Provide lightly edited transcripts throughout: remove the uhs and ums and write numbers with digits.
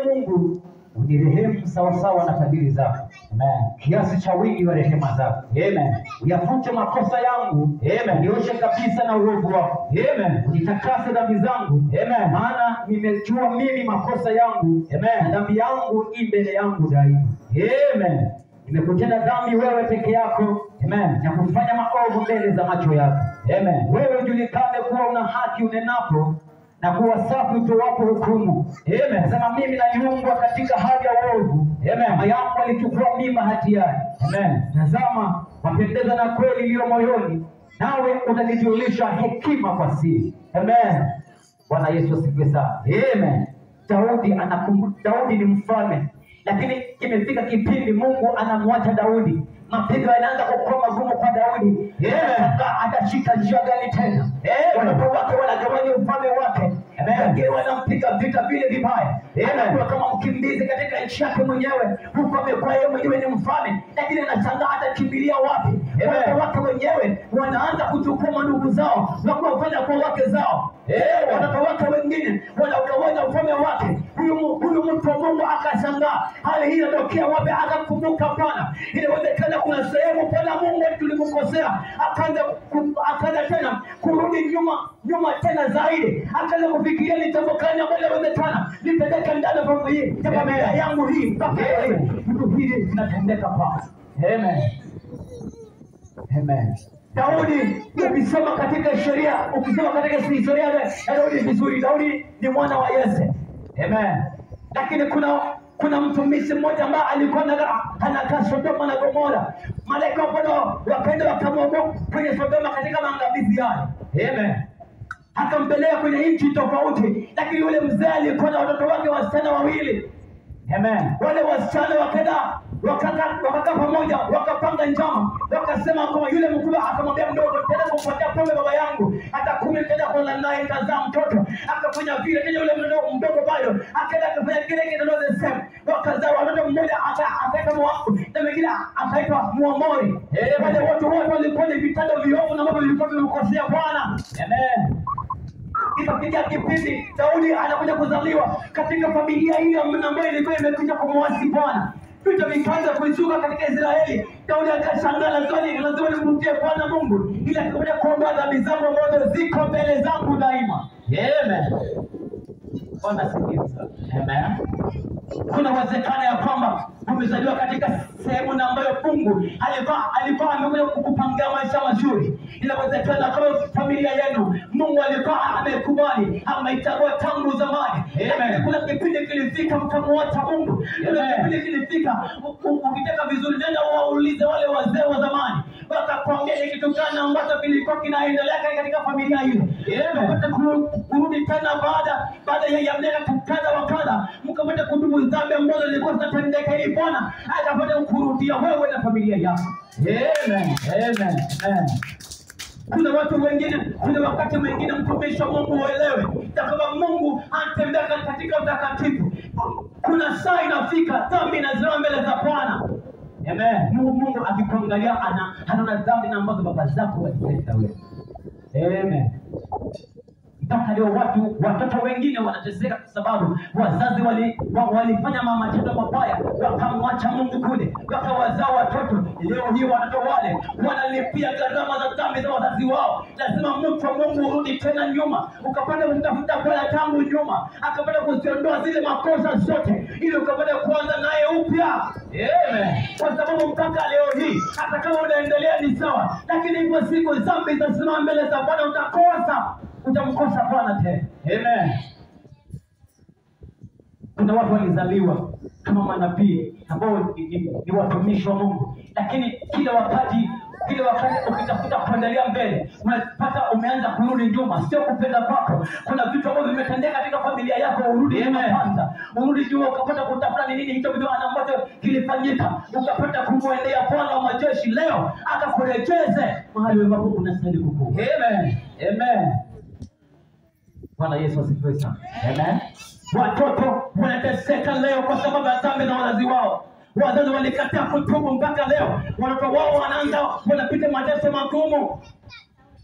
Mungu unirehemu sawasawa na kadiri zako. Amen. Kiasi cha wingi wa rehema zako. Amen. Uyafute makosa yangu. Amen. Nioshe kabisa na uovu wako. Amen. Unitakase dhambi zangu. Amen. Maana nimejua mimi makosa yangu. Amen. Dhambi yangu mbele yangu daima. Amen. Nimekutenda dhambi wewe peke yako. Amen. Na kufanya maovu mbele za macho yako. Amen. Wewe ujulikane kuwa una haki unenapo, na kuwa safi utoapo hukumu. Amen. Sema mimi naliumbwa katika hali ya uovu. Amen. Mama yangu alichukua mimba hatiani. Amen. Tazama, wapendeza na kweli iliyo moyoni, nawe unanijulisha hekima kwa siri. Amen. Bwana Yesu asifiwe sana. Amen. Daudi ni mfalme, lakini kimefika kipindi Mungu anamwacha Daudi. Mapigo yanaanza kuwa magumu kwa Daudi. Atashika njia gani tena? Watoto wake wanagawanya ufalme wake. Wengine wanampiga vita vile vibaya. Anakuwa kama mkimbizi katika nchi yake mwenyewe. Huko amekuwa yeye mwenyewe ni mfalme, lakini anashangaa atakimbilia wapi? Watoto wake wenyewe wanaanza kuchukua ndugu zao na kuwafanya kwa wake zao. Watoto wake wengine wanagawanya ufalme wake. Huyu mtu wa Mungu akashangaa. Hali hii inatokea wapi? Akakumbuka Bwana. Inawezekana kuna sehemu Bwana Mungu tulimkosea. Akaanza tena kurudi nyuma tena zaidi. Akaanza kufikiria ni jambo gani ambalo linawezekana nipeleke ndani ya familia yangu hii mpaka vitu hivi vinatendeka hapa. Amen. Amen. Daudi, ukisoma katika sheria, ukisoma katika historia ya Daudi vizuri, Daudi ni mwana wa Yese. Amen. Lakini kuna mtumishi mmoja ambaye alikuwa anakaa Sodoma na Gomora. Malaika wakaenda wakamwokoa kwenye Sodoma katika maangamizi yao. Amen. Akampeleka kwenye nchi tofauti, lakini yule mzee alikuwa na watoto wake wasichana wawili. Amen. Wale wasichana wakakaa pamoja, wakapanga njama, wakasema kama yule mkubwa akamwambia mdogo, tena kumpatia pombe baba yangu, atakunywa tena kwa naye tazaa mtoto. Akafanya vile tena, yule mdogo bado akaenda kufanya kile the same. Wakazaa watoto, mmoja akaitwa Moabu na mwingine akaitwa Muamori. Wale watu wote walikuwa ni vitendo viovu na mambo vilikuwa vimekosea Bwana. Amen. Ikafikia kipindi Daudi anakuja kuzaliwa katika familia ile ambayo ilikuwa imekuja kumwasi Bwana. Vita vikaanza kuizuka katika Israeli. Daudi akashangaa, lazima nimrudie Bwana Mungu ili akakuja kuondoa dhambi zangu ambazo ziko mbele zangu daima. Amen. Bwana asifiwe. Amen. Kuna uwezekano ya kwamba umezaliwa katika sehemu na ambayo Mungu alikuwa amekuja kukupangia maisha mazuri. Inawezekana kama familia yenu Mungu alikuwa amekubali, ameichagua tangu zamani. Amen. Kuna kipindi kilifika mkamwacha Mungu. Kuna kipindi kilifika ukitaka vizuri nenda waulize wale wazee wa zamani. Watakwambia kitu gani ambacho kilikuwa kinaendelea katika familia hiyo. Amen. Kurudi tena baada ya miaka kadha wa kadha, mkapata kutubu dhambi ambazo zilikuwa zinatendeka ili Bwana akapata kukurudia wewe na familia yako. Amen. Amen. Amen. Kuna watu wengine, kuna wakati mwingine mtumishi wa Mungu uelewe kama Mungu anatembea katika utakatifu. Kuna saa inafika dhambi inazama mbele za Bwana. Amen. Mungu akikuangalia anaona dhambi na ambazo baba zako walitenda wewe. Amen. Mpaka leo watoto wengine wanateseka kwa sababu wazazi walifanya matendo mabaya, wakamwacha Mungu kule, wakawazaa watoto. Leo hii watoto wale wanalipia gharama za dhambi za wazazi wao. Lazima mtu wa Mungu urudi tena nyuma, ukapata kumtafuta Bwana tangu nyuma, akapata kuziondoa zile makosa zote ili ukapata kuanza naye upya. Amen. Kwa sababu mpaka leo hii hata kama unaendelea ni sawa, lakini hivyo siku dhambi zitasimama mbele za Bwana, utamkosa Bwana tena. Amen. Kuna watu walizaliwa kama manabii ambao ni watumishi wa Mungu, lakini kila wakati ukitafuta kuendelea mbele unapata umeanza kurudi nyuma. Sio kupenda kwako, kuna vitu ambavyo vimetendeka katika familia yako, urudi nyuma kwanza, urudi nyuma ukapata kutafuta ni nini hicho kitu ambacho kilifanyika, ukapata kumwendea Bwana wa majeshi leo akakurejeze mahali ambapo unastahili kukua. Amen. Amen. Bwana Yesu asifiwe sana. Amen. Watoto wanateseka leo kwa sababu ya dhambi za wazazi wao. Wazazi walikataa kutubu mpaka leo watoto wao wanapita mateso magumu.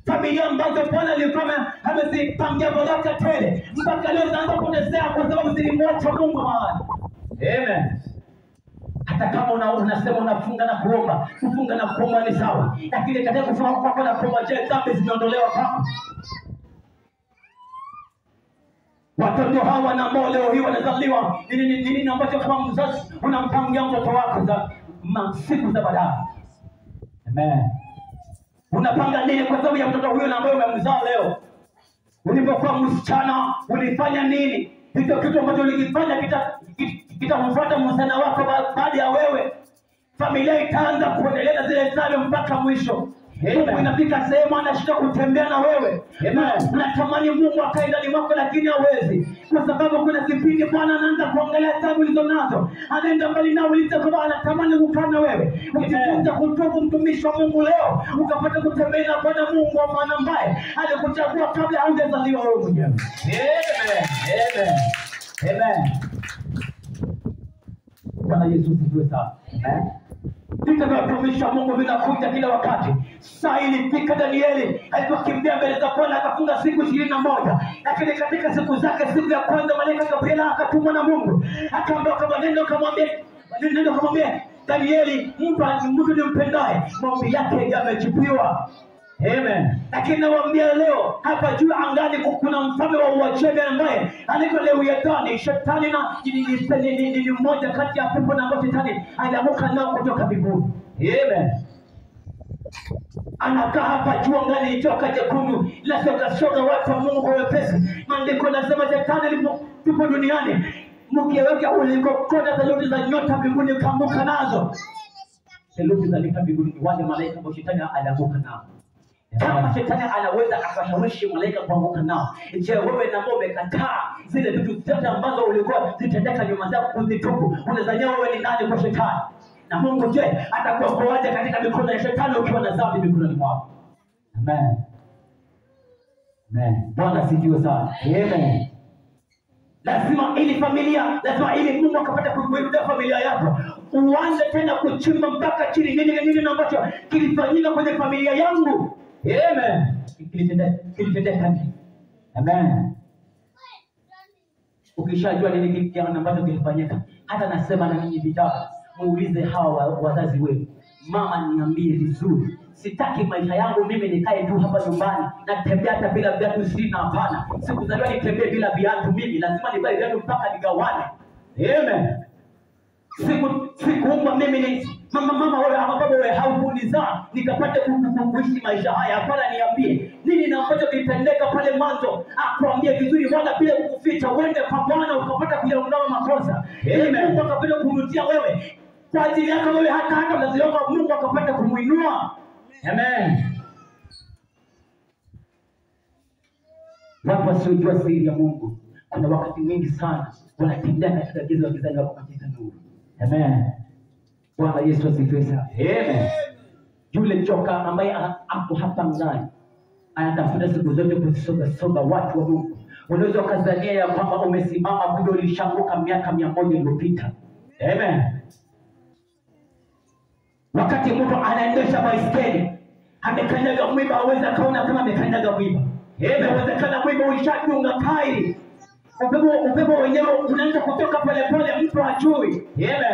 Familia ambazo Bwana alikuwa amezipangia baraka tele mpaka leo zinaanza kuteseka kwa sababu zilimwacha Mungu mahali. Amen. Hata kama unasema unafunga na kuomba, kufunga na kuomba ni sawa, lakini katika kufunga kwako na kuomba, je, dhambi zimeondolewa kwako? Watoto hawa na ambao leo hii wanazaliwa, nini ambacho kama mzazi unampangia mtoto wako za siku za baadaye? Amen. Unapanga nini kwa sababu ya mtoto huyo na ambaye umemzaa leo? Ulipokuwa msichana ulifanya nini? Hicho kitu ambacho ulikifanya kitamfuata msichana wako baada ya wewe. Familia itaanza kuendeleza zile dhambi mpaka mwisho. Inafika sehemu anashika kutembea na wewe. Unatamani Mungu akae ndani mwako, lakini hawezi, kwa sababu kuna kipindi Bwana anaanza kuangalia dhambi ulizo nazo, anaenda mbali nao, kwa anatamani kukaa na wewe. Ukifunza kutoka mtumishi wa Mungu leo, ukapata kutembea na Bwana Mungu wa maana ambaye alikuchagua kabla haujazaliwa wewe mwenyewe. Amen. Amen. Bwana Yesu asifiwe sana. Vita vya watumishi wa Mungu vinakuja kila wakati. Saa ilifika Danieli alipokimbia mbele za Bwana akafunga siku 21, lakini katika siku zake, siku ya kwanza malaika Gabriel akatumwa na Mungu, akaambia kama neno kamwambia Danieli, mtu nimpendaye, maombi yake yamejibiwa. Amen. Lakini nawaambia leo hapa juu angani kuna mfalme wa Uajemi ambaye anaitwa Lewiathani. Shetani ni mmoja kati ya pepo na ambao Shetani aliamuka nao kutoka mbinguni. Amen. Anakaa hapa juu angani, joka jekundu la shoga watu wa Mungu kwa wepesi. Maandiko yanasema Shetani tupo duniani, mkiweka ulikokota theluthi za nyota mbinguni kaanguka nazo. Theluthi za nyota mbinguni wale malaika ambao Shetani aliamuka nao. Kama Shetani anaweza akashawishi malaika kuanguka nao, je, wewe na ambao umekataa zile vitu zote ambazo ulikuwa zitendeka nyuma zako kuzitubu, unadhania wewe ni nani kwa Shetani? Na Mungu je, atakuokoaje katika mikono ya Shetani ukiwa na dhambi mikononi mwako? Amen. Amen. Bwana sifiwe sana. Amen. Lazima ili Mungu akapata kuirudia familia yako, uanze tena kuchimba mpaka chini. Nini ambacho kilifanyika kwenye familia yangu? Amen. Kilitendeka nini? Amen. Ukishajua nini kitu ambacho kilifanyika, hata nasema na ninyi vijana, muulize hawa wazazi wenu, mama, niambie vizuri, sitaki maisha yangu mimi nikae tu hapa nyumbani na tembea hata bila viatu sina. Hapana, sikuzaliwa nitembee bila viatu mimi, lazima nivae viatu mpaka nigawane. Amen. Sikuumba mimi ni mama wewe ama baba wewe haukunizaa nikapata kuishi maisha haya. Hapana, niambie nini na ambacho kilitendeka pale mwanzo, akwambie vizuri Bwana bila kukuficha, uende kwa Bwana ukapata kuyaondoa makosa. Amen. Mungu akapata kurudia wewe kwa ajili yako wewe, hata mzazi wako Mungu akapata kumuinua. Amen. Watu wasiojua siri ya Mungu kuna wakati mwingi sana wanatembea katika giza, gizani wako katika nuru. Amen. Bwana Yesu asifiwe sana. Amen. Yule joka ambaye hapo hapa ndani anatafuta siku zote kusoga watu wa Mungu. Unaweza ukazania ya kwamba umesimama, kumbe ulishanguka miaka 100 iliyopita. Amen. Wakati mtu anaendesha baiskeli amekanyaga mwiba, hawezi akaona kama amekanyaga mwiba. Inawezekana mwiba ulishadunga tairi, upepo wenyewe unaanza kutoka pole pole, mtu hajui.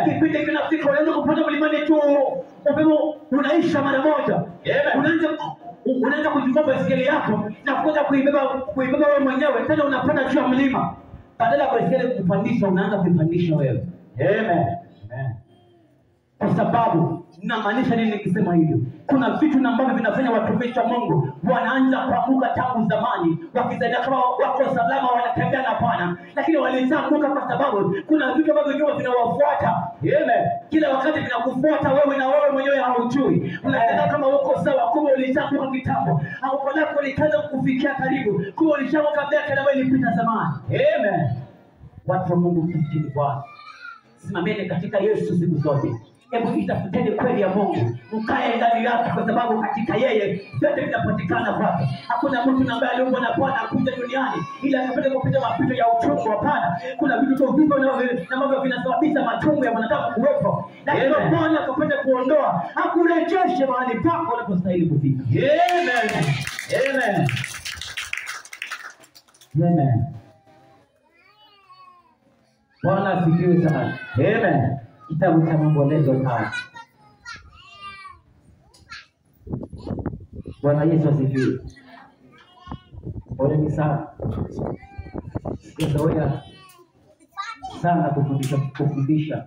Kipindi kinafika unaanza kupanda mlimani tu, upepo unaisha mara moja. Unaanza kuchukua baiskeli yako na kuanza kuibeba wewe mwenyewe, tena unapanda juu ya mlima. Badala ya baiskeli kupandisha, unaanza kuipandisha wewe. Amen. Kwa sababu namaanisha nini nikisema hivyo? Kuna vitu ambavyo vinafanya watumishi wa Mungu wanaanza kuanguka tangu zamani, wakizania kama wako salama wanatembea na Bwana, lakini walianguka kwa sababu kuna vitu ambavyo nyuma vinawafuata. Amen. Kila wakati vinakufuata wewe na wewe mwenyewe haujui. Unadhani kama uko sawa, kumbe ulishaanguka kitambo. Au lako likaanza kukufikia karibu, kumbe ulishaanguka miaka na wewe ilipita zamani. Amen. Watu wa Mungu mtini Bwana, simameni katika Yesu siku zote. Hebu itafuteni kweli ya Mungu, mkae ndani yake, kwa sababu katika yeye vyote vinapatikana kwake. Hakuna mtu ambaye aliumbwa na Bwana kuja duniani ila akapata kupita mapito ya uchungu. Hapana, kuna vitu vipo na ambavyo vinasababisha machungu ya mwanadamu kuwepo, lakini Bwana akapata kuondoa, akurejeshe mahali pako unapostahili kufika. Amen. Amen. Amen. Bwana asifiwe sana. Amen. Kitabu cha Maombolezo 5. Bwana Yesu asifiwe. Poleni sana. Sijazoea sana kufundisha,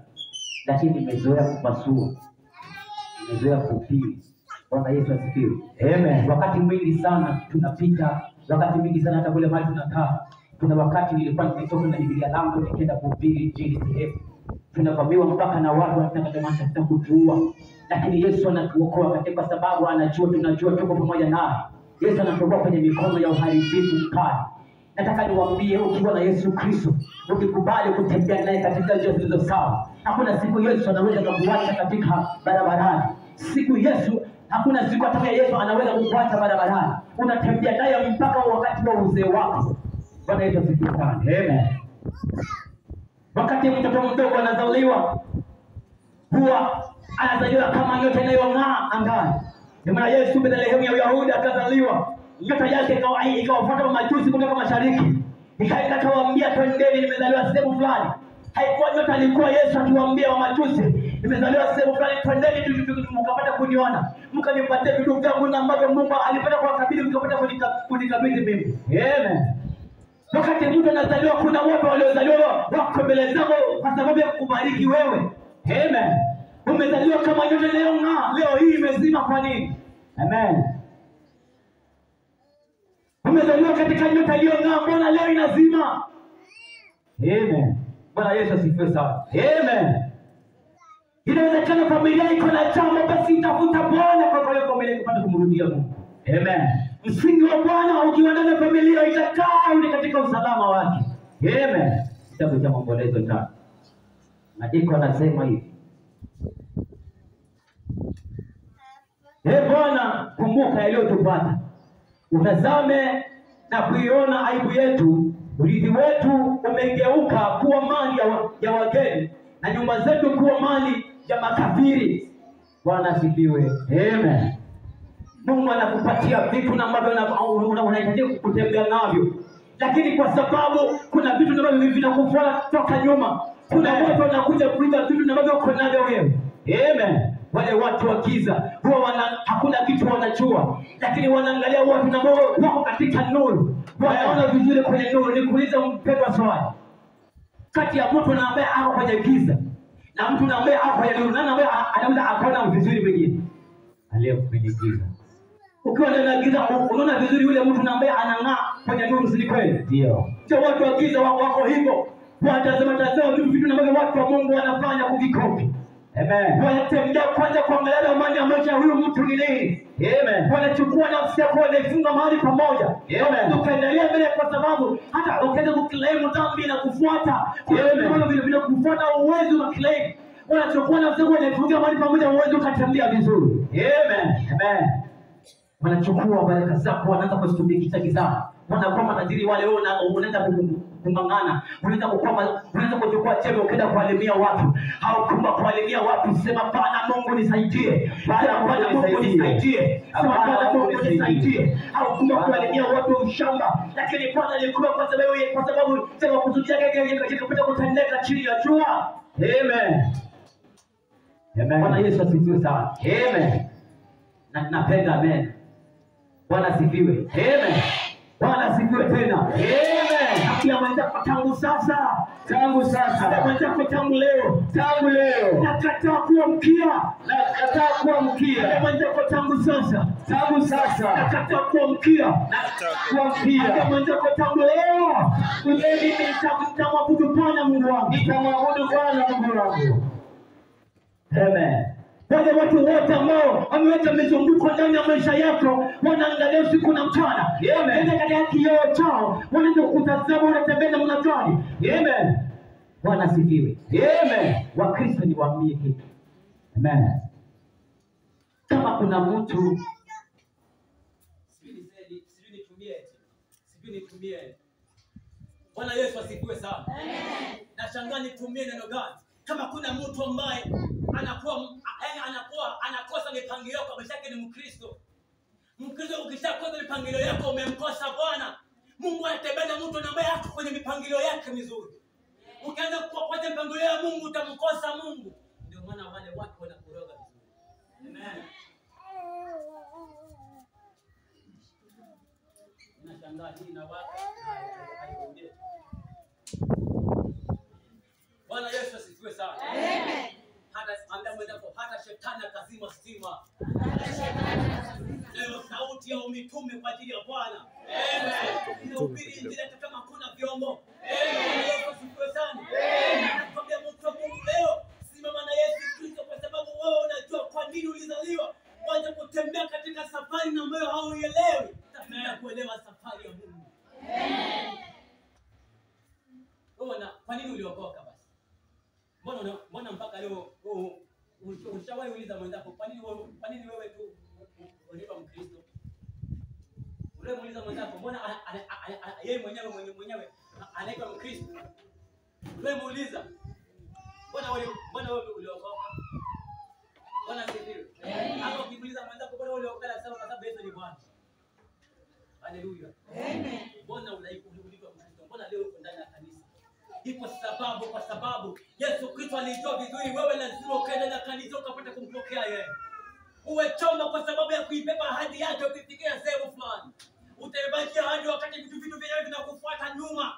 lakini nimezoea kupasua, nimezoea kupili. Bwana Yesu asifiwe. Amen. Wakati mwingi sana tunapita, wakati mwingi sana hata kule mahali tunakaa. Kuna wakati nilikuwa nimetoka na Biblia langu nikienda kuhubiri injili sehemu. Tunavamiwa mpaka na watu wanataka kutuua. Lakini Yesu anatuokoa kwa sababu anajua tunajua tuko pamoja naye. Yesu anatuokoa kwenye mikono ya uharibifu mkali. Nataka niwaambie, ukiwa na Yesu Kristo, ukikubali kutembea naye katika njia zilizo sawa, hakuna siku Yesu anaweza kukuacha katika barabarani. Hakuna siku hata Yesu anaweza kukuacha barabarani. Unatembea naye mpaka wakati wa uzee wako. Bwana Yesu asifiwe sana. Amen. Wakati mtoto mdogo anazaliwa, huwa anazaliwa kama nyota inayong'aa angani. Ndio maana Yesu Bethlehemu ya Uyahudi akazaliwa. Nyota yake ikawafuata Mamajusi kutoka mashariki. Ikaenda akawaambia, twendeni, nimezaliwa sehemu fulani. Haikuwa nyota, alikuwa Yesu akiwaambia Mamajusi, nimezaliwa sehemu fulani, twendeni mkapata kuniona. Mkanipatia vitu vyangu na ambavyo Mungu alipata kuwakabidhi, mkapata kunikabidhi mimi. Amen. Wakati mtu anazaliwa, kuna watu waliozaliwa wako mbele zako kwa sababu ya kukubariki wewe. Amen. Umezaliwa kama nyota inayong'aa, leo hii imezima kwa nini? Amen. Umezaliwa katika nyota iliyong'aa, mbona leo inazima? Amen. Bwana Yesu asifiwe sana. Amen. Inawezekana familia iko na jambo, basi itafuta Bwana kwa hiyo familia kupata kumrudia Mungu. Amen. Msingi wa Bwana ukiwa ndani ya familia itakaa uli katika usalama wake. Amen. Kitabu cha Maombolezo 5. Maandiko anasema hivi. Bwana, kumbuka yaliyotupata. Utazame na kuiona aibu yetu. Urithi wetu umegeuka kuwa mali ya wageni, na nyumba zetu kuwa mali ya makafiri. Bwana asifiwe. Amen. Mungu anakupatia vitu ambavyo unahitaji kutembea navyo. Lakini kwa sababu kuna vitu ambavyo vinakufuata toka nyuma, kuna watu wanakuja kuiba vitu ambavyo uko navyo wewe. Amen. Wale watu wa giza huwa hakuna kitu wanajua, lakini wanaangalia watu ambao wako katika nuru. Wanaona vizuri kwenye nuru. Nikuuliza mpendwa swali. Kati ya mtu ambaye ako kwenye giza na mtu ambaye ako kwenye nuru, nani ambaye anaweza akaona vizuri mwingine? Aliye kwenye giza. Ukiwa ndani ya giza unaona vizuri yule mtu ambaye anang'aa kwenye nuru, si kweli? Ndio. Sio watu wa giza wako hivyo. Watazama vitu ambavyo watu wa Mungu wanafanya kuvikopi. Amen. Wanatembea kwanza kuangalia amani ya maisha huyu mtu ni nini. Amen. Wanachukua nafsi yako wanaifunga mahali pamoja. Amen. Tukaendelea mbele kwa sababu hata ukianza kuclaim dhambi na kufuata, kuna vile kufuata uwezo wa claim. Wanachukua nafsi yako wanaifunga mahali pamoja, uwezo ukatembea vizuri. Amen. Amen. Wanachukua baraka zako wanaanza kuzitumikisha gizani. Wanakuwa matajiri wale, wewe unaanza kungangana, unaanza kuchukua chembe ukaenda kualimia watu. Au kumba kualimia watu, sema Bwana Mungu nisaidie. Bwana Mungu nisaidie. Bwana Mungu nisaidie. Au kumba kualimia watu ushamba, lakini Bwana alikuwa kwa sababu sema kusudia yake kupita kutendeka chini ya jua. Amen. Amen. Bwana Yesu asifiwe sana. Amen. Na napenda amen. Bwana asifiwe. Amen. Bwana asifiwe tena. Amen. Akia mwenzako tangu sasa. Tangu sasa. Akia mwenzako tangu leo. Tangu leo. Nakataa kuwa mkia. Nakataa kuwa mkia. Akia mwenzako tangu sasa. Tangu sasa. Nakataa kuwa mkia. Nakataa kuwa mkia. Akia mwenzako tangu leo. Mimi nitamwabudu Bwana Mungu wangu. Nitamwabudu Bwana Mungu wangu. Amen. Wale watu wote ambao wameweka mizunguko ndani ya maisha yako, wanaangalia usiku na mchana. Amen. Katika kioo chao wanaanza kutazama unatembea na mnatwani. Amen. Bwana asifiwe. Amen. Wakristo niwaambie kitu. Amen. Kama kuna mtu sijui nitumie. Bwana Yesu asifiwe sana. Amen. Nashangaa nitumie neno gani? Kama kuna mtu ambaye anakosa mipangilio kwa maisha yake, ni Mkristo. Mkristo ukishakosa mipangilio yako umemkosa Bwana. Mungu anatembea na mtu ambaye ako kwenye mipangilio yake mizuri. Ukianza kufuata mpangilio ya Mungu utamkosa Mungu. Ndio maana wale watu wanakuroga vizuri. Amen. Nashangaa hii na watu. Bwana Yesu asifiwe sana. Amen. Hata shetani akazima stima. Leo sauti ya mitume kwa ajili ya Bwana. Amen. Inahubiri injili hata kama kuna vyombo. Amen. Yesu asifiwe sana. Amen. Nakwambia mtu wa Mungu leo, simama na Yesu Kristo kwa sababu wewe unajua kwa nini ulizaliwa. Waje kutembea katika safari na ambayo hauielewi. Tafuta kuelewa safari ya Mungu. Amen. Wewe kwa nini uliokoka basi? Mbona mpaka leo ulishawahi uliza mwenzako kwa nini wewe tu ulipa Mkristo? Ule muuliza mwenzako mbona yeye mwenyewe anaitwa Mkristo? Ule muuliza mbona wewe uliokoka? Bwana asifiwe. Hapo ukimuuliza mwenzako mbona wewe uliokoka sababu kwa sababu Yesu ni Bwana. Haleluya. Amen. Mbona ulipa Mkristo? Mbona leo uko ndani ya kanisa? Ipo sababu, kwa sababu Yesu Kristo alijua vizuri wewe lazima ukaenda na kanisa ukapata kumpokea yeye. Uwe chombo kwa sababu ya kuibeba ahadi yake ukifikia sehemu fulani. Utaibaki ahadi wakati vitu vyenyewe vinakufuata nyuma.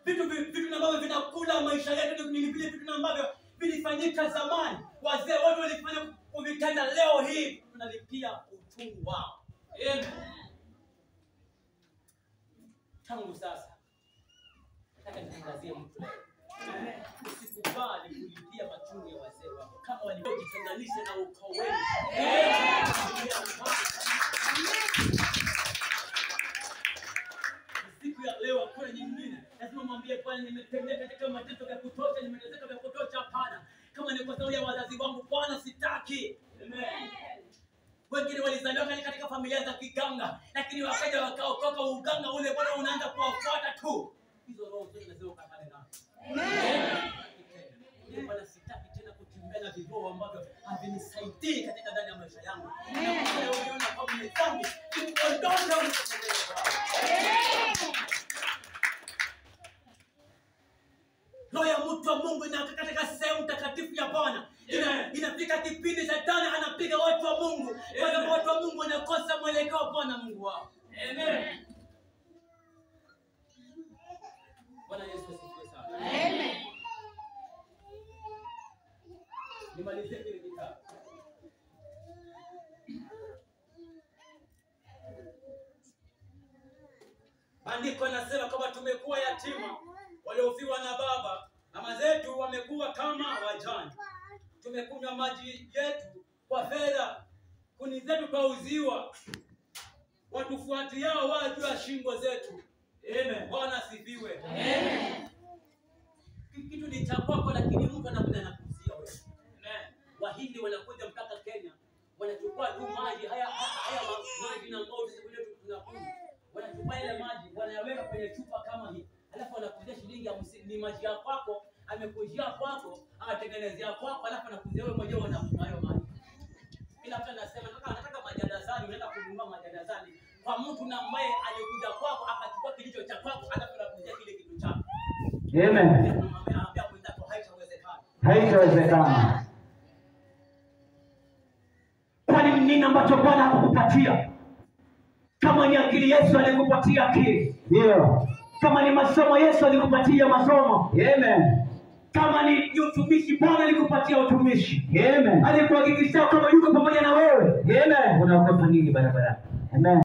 Vitu ambavyo vinakula maisha yetu ni vile vitu ambavyo vilifanyika zamani. Wazee watu walifanya kuvitenda, leo hii tunalipia uchungu wao. Amen. Tangu sasa nataka nitangazie mtu leo. Usikubali kulipia machungu ya wazee wako. Kama walivyojitenganisha na ukoo wenu. Siku ya leo hakuna nyingine. Lazima mwambie Bwana, nimetembea katika mateso ya kutosha, nimeteseka vya kutosha. Hapana. Kama ni kwa sababu ya wazazi wangu, Bwana sitaki. Amen. Wengine walizaliwa katika familia za kiganga, lakini wakaja wakaokoka uganga ule, Bwana unaanza kuwafuata tu. Hizo roho zote lazima ukatane nazo. Amen. Bwana sitaki tena kutembea na viroho ambavyo havinisaidii katika ndani ya maisha yangu. Na wewe unaona kama ni dhambi, ondosha unapotembea. Roho ya mtu wa Mungu inakaa katika sehemu takatifu ya Bwana. Inafika kipindi shetani anapiga watu wa Mungu. Kwa sababu watu wa Mungu wanakosa mwelekeo Bwana Mungu wao. Amen. Bwana Yesu asifiwe sana. Amen. Nimalizie kile kitabu. Andiko nasema kama tumekuwa yatima waliofiwa na baba, mama zetu wamekuwa kama wajane. Tumekunywa maji yetu kwa fedha, kuni zetu kauziwa, watufuatiao watu wa shingo zetu. Amen. Bwana asifiwe. Amen. Kitu ni cha kwako lakini Mungu anakuja na kuzia wewe. Amen. Wahindi wanakuja mpaka Kenya, wanachukua tu maji haya maji na ambao sisi tunakunywa. Wanachukua ile maji, wanayaweka kwenye chupa kama hii. Alafu anakuzia shilingi 50, ni maji ya kwako, amekujia kwako, anatengenezea kwako, alafu anakuzia wewe mwenyewe unakunywa hayo maji. Kila mtu anasema nataka maji darasani, unaenda kununua maji darasani kwa mtu na ambaye alikuja kwako akachukua kilicho cha kwako, alafu anakuzia kile kitu chako. Amen. Anaambia mwenzako haitawezekana. Haitawezekana. Kwani nini ambacho Bwana hakukupatia? Kama ni akili, Yesu alikupatia akili. Ndio. Kama ni masomo, Yesu alikupatia masomo. Amen. Kama ni utumishi, Bwana alikupatia utumishi. Amen. Alikuhakikishia kama yuko pamoja na wewe. Amen. Unaokopa nini barabara? Amen.